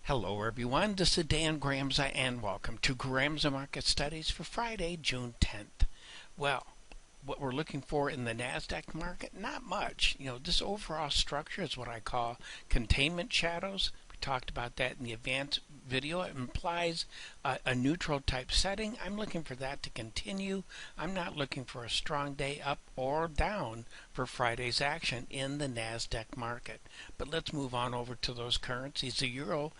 Hello everyone, this is Dan Gramza and welcome to Gramza Market Studies for Friday, June 10th. Well, what we're looking for in the NASDAQ market, not much. This overall structure is what I call containment shadows. We talked about that in the advanced video. It implies a neutral type setting. I'm looking for that to continue. I'm not looking for a strong day up or down for Friday's action in the NASDAQ market. But let's move on over to those currencies. The euro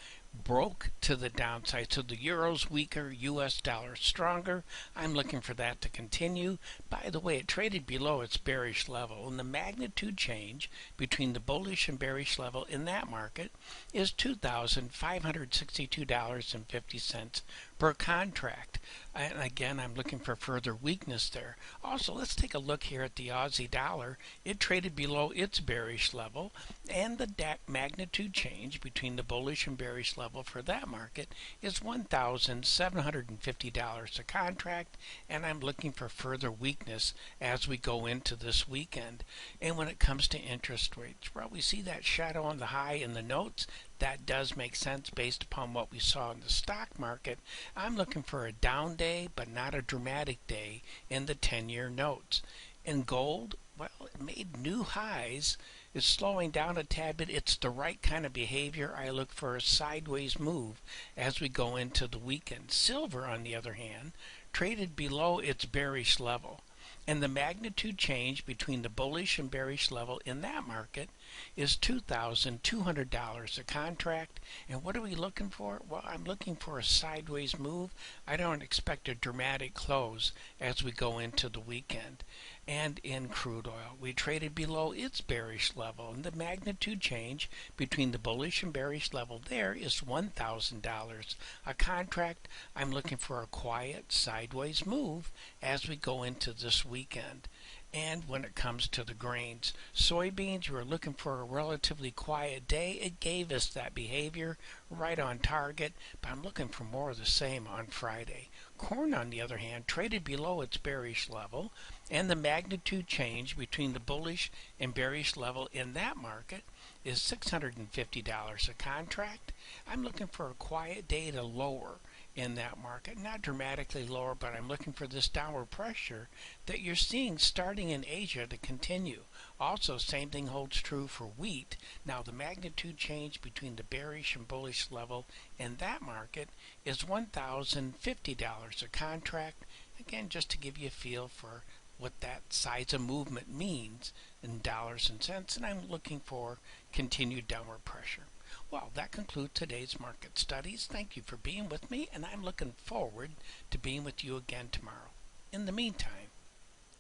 broke to the downside, so the euro's weaker, US dollar stronger. I'm looking for that to continue. By the way, it traded below its bearish level, and the magnitude change between the bullish and bearish level in that market is $2,562.50 per contract. And again, I'm looking for further weakness there. Also, let's take a look here at the Aussie dollar. It traded below its bearish level, and the magnitude change between the bullish and bearish level for that market is $1,750 a contract, and I'm looking for further weakness as we go into this weekend. And when it comes to interest rates, well, we see that shadow on the high in the notes. That does make sense based upon what we saw in the stock market. I'm looking for a down day, but not a dramatic day in the 10-year notes. In gold, well, it made new highs. It's slowing down a tad bit. It's the right kind of behavior. I look for a sideways move as we go into the weekend. Silver, on the other hand, traded below its bearish level. And the magnitude change between the bullish and bearish level in that market is $2,200 a contract. And what are we looking for? Well, I'm looking for a sideways move. I don't expect a dramatic close as we go into the weekend. And in crude oil, we traded below its bearish level, and the magnitude change between the bullish and bearish level there is $1,000 a contract. I'm looking for a quiet sideways move as we go into this weekend. And when it comes to the grains, soybeans, we're looking for a relatively quiet day. It gave us that behavior right on target, but I'm looking for more of the same on Friday. Corn, on the other hand, traded below its bearish level, and the magnitude change between the bullish and bearish level in that market is $650 a contract. I'm looking for a quiet day to lower in that market. Not dramatically lower, but I'm looking for this downward pressure that you're seeing starting in Asia to continue. Also, same thing holds true for wheat. Now, the magnitude change between the bearish and bullish level in that market is $1,050 a contract. Again, just to give you a feel for what that size of movement means in dollars and cents, and I'm looking for continued downward pressure. Well, that concludes today's market studies. Thank you for being with me, and I'm looking forward to being with you again tomorrow. In the meantime,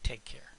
take care.